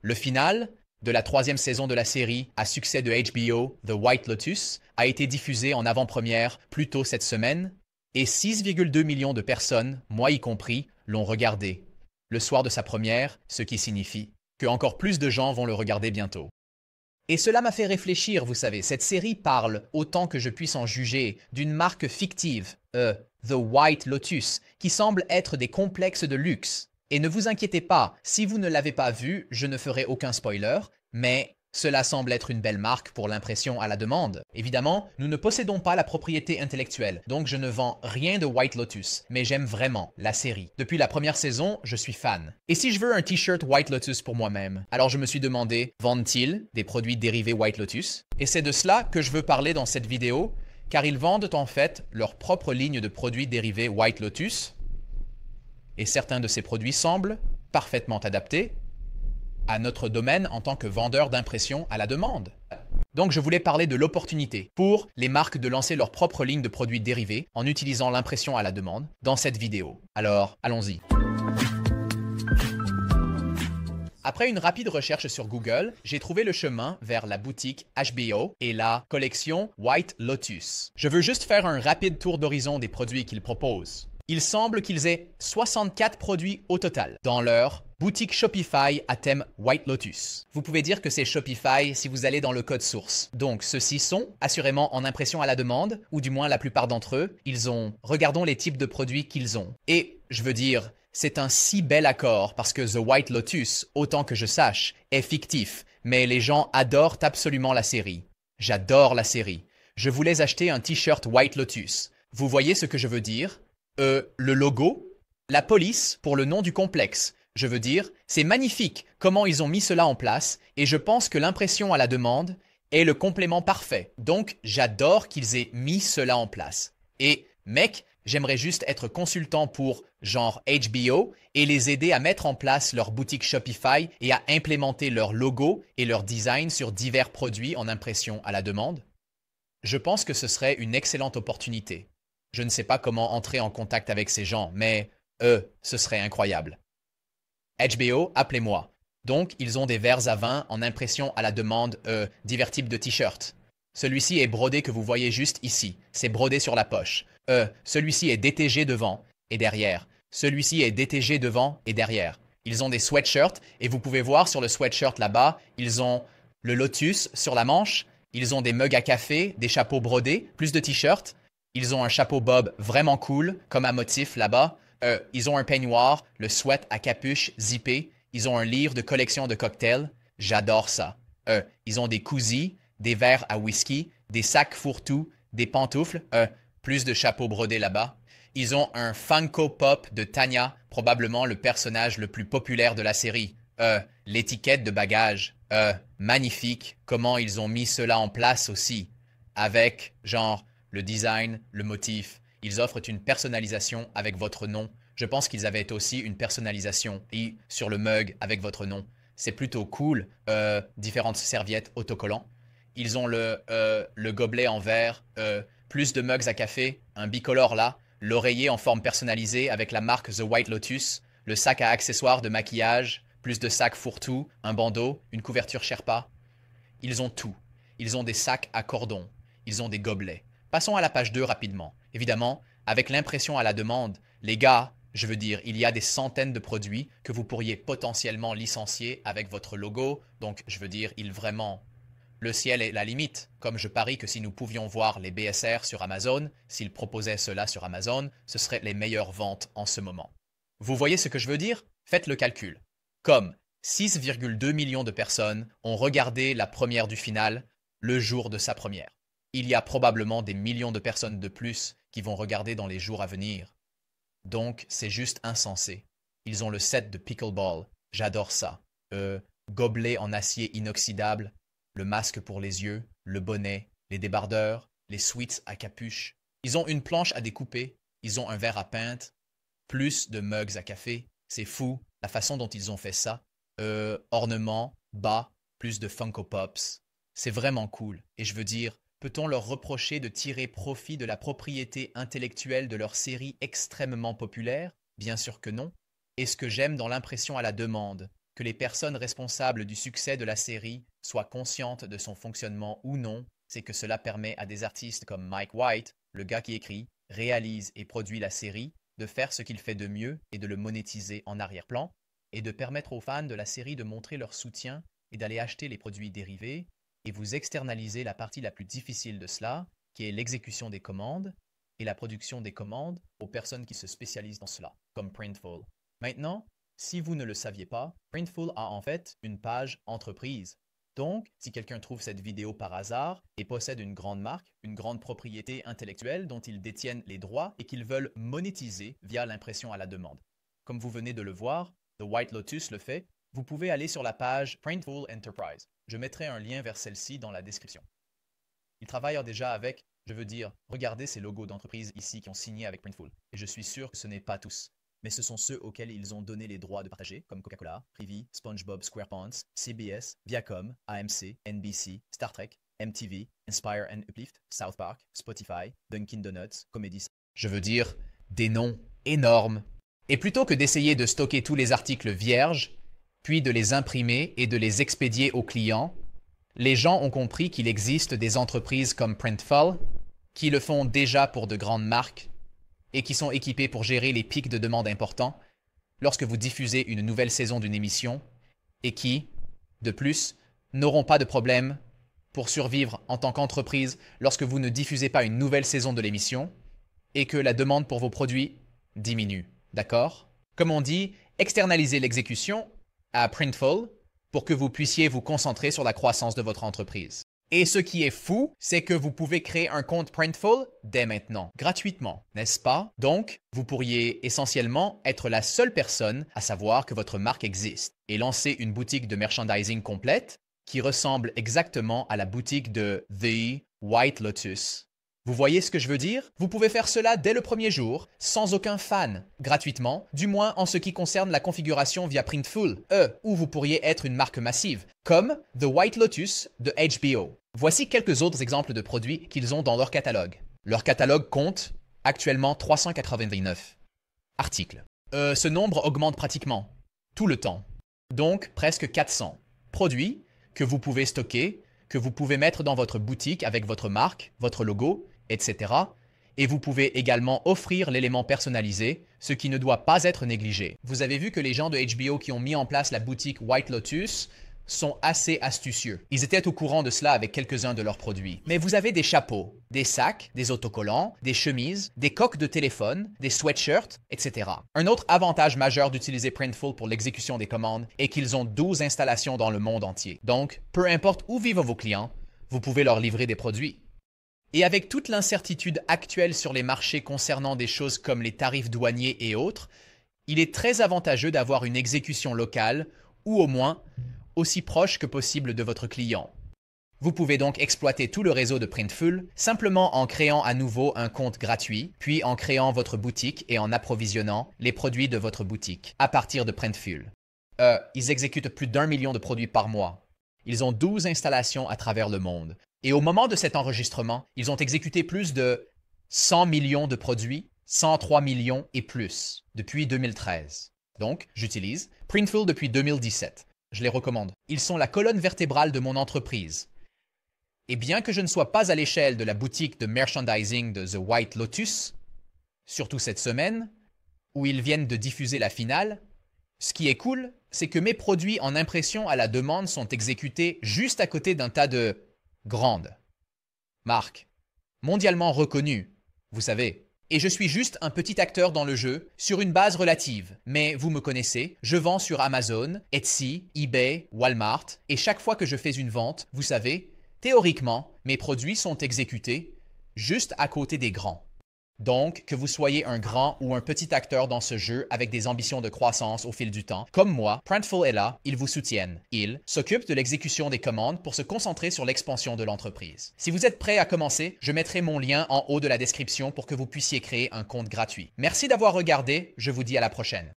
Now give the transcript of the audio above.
Le final de la troisième saison de la série à succès de HBO, The White Lotus, a été diffusé en avant-première plus tôt cette semaine et 6,2 millions de personnes, moi y compris, l'ont regardé le soir de sa première, ce qui signifie que encore plus de gens vont le regarder bientôt. Et cela m'a fait réfléchir, vous savez, cette série parle, autant que je puisse en juger, d'une marque fictive, The White Lotus, qui semble être des complexes de luxe. Et ne vous inquiétez pas, si vous ne l'avez pas vu, je ne ferai aucun spoiler, mais cela semble être une belle marque pour l'impression à la demande. Évidemment, nous ne possédons pas la propriété intellectuelle, donc je ne vends rien de White Lotus, mais j'aime vraiment la série. Depuis la première saison, je suis fan. Et si je veux un t-shirt White Lotus pour moi-même? Alors je me suis demandé, vendent-ils des produits dérivés White Lotus? Et c'est de cela que je veux parler dans cette vidéo, car ils vendent en fait leur propre ligne de produits dérivés White Lotus, et certains de ces produits semblent parfaitement adaptés à notre domaine en tant que vendeur d'impression à la demande. Donc je voulais parler de l'opportunité pour les marques de lancer leur propre ligne de produits dérivés en utilisant l'impression à la demande dans cette vidéo. Alors, allons-y. Après une rapide recherche sur Google, j'ai trouvé le chemin vers la boutique HBO et la collection White Lotus. Je veux juste faire un rapide tour d'horizon des produits qu'ils proposent. Il semble qu'ils aient 64 produits au total dans leur boutique Shopify à thème White Lotus. Vous pouvez dire que c'est Shopify si vous allez dans le code source. Donc ceux-ci sont assurément en impression à la demande, ou du moins la plupart d'entre eux, regardons les types de produits qu'ils ont. Et je veux dire, c'est un si bel accord parce que The White Lotus, autant que je sache, est fictif, mais les gens adorent absolument la série. J'adore la série. Je voulais acheter un t-shirt White Lotus. Vous voyez ce que je veux dire? Le logo, la police pour le nom du complexe. Je veux dire, c'est magnifique comment ils ont mis cela en place et je pense que l'impression à la demande est le complément parfait. Donc, j'adore qu'ils aient mis cela en place. Et, mec, j'aimerais juste être consultant pour genre HBO et les aider à mettre en place leur boutique Shopify et à implémenter leur logo et leur design sur divers produits en impression à la demande. Je pense que ce serait une excellente opportunité. Je ne sais pas comment entrer en contact avec ces gens, mais ce serait incroyable. HBO, appelez-moi. Donc, ils ont des verres à vin en impression à la demande, divers types de t-shirts. Celui-ci est brodé que vous voyez juste ici. C'est brodé sur la poche. Celui-ci est DTG devant et derrière. Celui-ci est DTG devant et derrière. Ils ont des sweatshirts et vous pouvez voir sur le sweatshirt là-bas, ils ont le lotus sur la manche. Ils ont des mugs à café, des chapeaux brodés, plus de t-shirts. Ils ont un chapeau bob vraiment cool, comme un motif là-bas. Ils ont un peignoir, le sweat à capuche zippé. Ils ont un livre de collection de cocktails. J'adore ça. Ils ont des koozies, des verres à whisky, des sacs fourre-tout, des pantoufles, plus de chapeaux brodés là-bas. Ils ont un Funko Pop de Tanya, probablement le personnage le plus populaire de la série. L'étiquette de bagage. Magnifique. Comment ils ont mis cela en place aussi. Avec, genre, le design, le motif. Ils offrent une personnalisation avec votre nom. Je pense qu'ils avaient aussi une personnalisation sur le mug avec votre nom. C'est plutôt cool. Différentes serviettes autocollants. Ils ont le gobelet en verre, plus de mugs à café, un bicolore là, l'oreiller en forme personnalisée avec la marque The White Lotus, le sac à accessoires de maquillage, plus de sacs fourre-tout, un bandeau, une couverture Sherpa. Ils ont tout. Ils ont des sacs à cordon. Ils ont des gobelets. Passons à la page 2 rapidement. Évidemment, avec l'impression à la demande, les gars, je veux dire, il y a des centaines de produits que vous pourriez potentiellement licencier avec votre logo. Donc, je veux dire, le ciel est la limite. Comme je parie que si nous pouvions voir les BSR sur Amazon, s'ils proposaient cela sur Amazon, ce seraient les meilleures ventes en ce moment. Vous voyez ce que je veux dire? Faites le calcul. Comme 6,2 millions de personnes ont regardé la première du final le jour de sa première. Il y a probablement des millions de personnes de plus qui vont regarder dans les jours à venir. Donc, c'est juste insensé. Ils ont le set de pickleball. J'adore ça. Gobelet en acier inoxydable, le masque pour les yeux, le bonnet, les débardeurs, les sweats à capuche. Ils ont une planche à découper. Ils ont un verre à peinte. Plus de mugs à café. C'est fou, la façon dont ils ont fait ça. Ornements, bas, plus de Funko Pops. C'est vraiment cool. Et je veux dire, peut-on leur reprocher de tirer profit de la propriété intellectuelle de leur série extrêmement populaire? Bien sûr que non. Et ce que j'aime dans l'impression à la demande, Que les personnes responsables du succès de la série soient conscientes de son fonctionnement ou non, c'est que cela permet à des artistes comme Mike White, le gars qui écrit, réalise et produit la série, de faire ce qu'il fait de mieux et de le monétiser en arrière-plan, et de permettre aux fans de la série de montrer leur soutien et d'aller acheter les produits dérivés, et vous externalisez la partie la plus difficile de cela, qui est l'exécution des commandes et la production des commandes aux personnes qui se spécialisent dans cela, comme Printful. Maintenant, si vous ne le saviez pas, Printful a en fait une page entreprise. Donc, si quelqu'un trouve cette vidéo par hasard et possède une grande marque, une grande propriété intellectuelle dont ils détiennent les droits et qu'ils veulent monétiser via l'impression à la demande. Comme vous venez de le voir, The White Lotus le fait, vous pouvez aller sur la page Printful Enterprise. Je mettrai un lien vers celle-ci dans la description. Ils travaillent déjà avec, je veux dire, regardez ces logos d'entreprise ici qui ont signé avec Printful. Et je suis sûr que ce n'est pas tous, mais ce sont ceux auxquels ils ont donné les droits de partager, comme Coca-Cola, Privy, SpongeBob SquarePants, CBS, Viacom, AMC, NBC, Star Trek, MTV, Inspire and Uplift, South Park, Spotify, Dunkin' Donuts, Comedy. Je veux dire, des noms énormes. Et plutôt que d'essayer de stocker tous les articles vierges, puis de les imprimer et de les expédier aux clients, les gens ont compris qu'il existe des entreprises comme Printful qui le font déjà pour de grandes marques et qui sont équipées pour gérer les pics de demande importants lorsque vous diffusez une nouvelle saison d'une émission et qui, de plus, n'auront pas de problème pour survivre en tant qu'entreprise lorsque vous ne diffusez pas une nouvelle saison de l'émission et que la demande pour vos produits diminue. D'accord? Comme on dit, externalisez l'exécution à Printful pour que vous puissiez vous concentrer sur la croissance de votre entreprise. Et ce qui est fou, c'est que vous pouvez créer un compte Printful dès maintenant, gratuitement, n'est-ce pas? Donc, vous pourriez essentiellement être la seule personne à savoir que votre marque existe et lancer une boutique de merchandising complète qui ressemble exactement à la boutique de The White Lotus. Vous voyez ce que je veux dire? Vous pouvez faire cela dès le premier jour, sans aucun fan, gratuitement, du moins en ce qui concerne la configuration via Printful, où vous pourriez être une marque massive, comme The White Lotus de HBO. Voici quelques autres exemples de produits qu'ils ont dans leur catalogue. Leur catalogue compte actuellement 389 articles. Ce nombre augmente pratiquement tout le temps, donc presque 400 produits que vous pouvez stocker, que vous pouvez mettre dans votre boutique avec votre marque, votre logo, etc. Et vous pouvez également offrir l'élément personnalisé, ce qui ne doit pas être négligé. Vous avez vu que les gens de HBO qui ont mis en place la boutique White Lotus sont assez astucieux. Ils étaient au courant de cela avec quelques-uns de leurs produits. Mais vous avez des chapeaux, des sacs, des autocollants, des chemises, des coques de téléphone, des sweatshirts, etc. Un autre avantage majeur d'utiliser Printful pour l'exécution des commandes est qu'ils ont 12 installations dans le monde entier. Donc, peu importe où vivent vos clients, vous pouvez leur livrer des produits. Et avec toute l'incertitude actuelle sur les marchés concernant des choses comme les tarifs douaniers et autres, il est très avantageux d'avoir une exécution locale ou au moins aussi proche que possible de votre client. Vous pouvez donc exploiter tout le réseau de Printful simplement en créant à nouveau un compte gratuit, puis en créant votre boutique et en approvisionnant les produits de votre boutique à partir de Printful. Ils exécutent plus d'1 million de produits par mois. Ils ont 12 installations à travers le monde. Et au moment de cet enregistrement, ils ont exécuté plus de 100 millions de produits, 103 millions et plus, depuis 2013. Donc, j'utilise Printful depuis 2017. Je les recommande. Ils sont la colonne vertébrale de mon entreprise. Et bien que je ne sois pas à l'échelle de la boutique de merchandising de The White Lotus, surtout cette semaine, où ils viennent de diffuser la finale, ce qui est cool, c'est que mes produits en impression à la demande sont exécutés juste à côté d'un tas de grandes marques, mondialement reconnues, vous savez. Et je suis juste un petit acteur dans le jeu, sur une base relative. Mais vous me connaissez, je vends sur Amazon, Etsy, eBay, Walmart, et chaque fois que je fais une vente, vous savez, théoriquement, mes produits sont exécutés juste à côté des grands. Donc, que vous soyez un grand ou un petit acteur dans ce jeu avec des ambitions de croissance au fil du temps, comme moi, Printful est là, ils vous soutiennent. Ils s'occupent de l'exécution des commandes pour se concentrer sur l'expansion de l'entreprise. Si vous êtes prêt à commencer, je mettrai mon lien en haut de la description pour que vous puissiez créer un compte gratuit. Merci d'avoir regardé, je vous dis à la prochaine.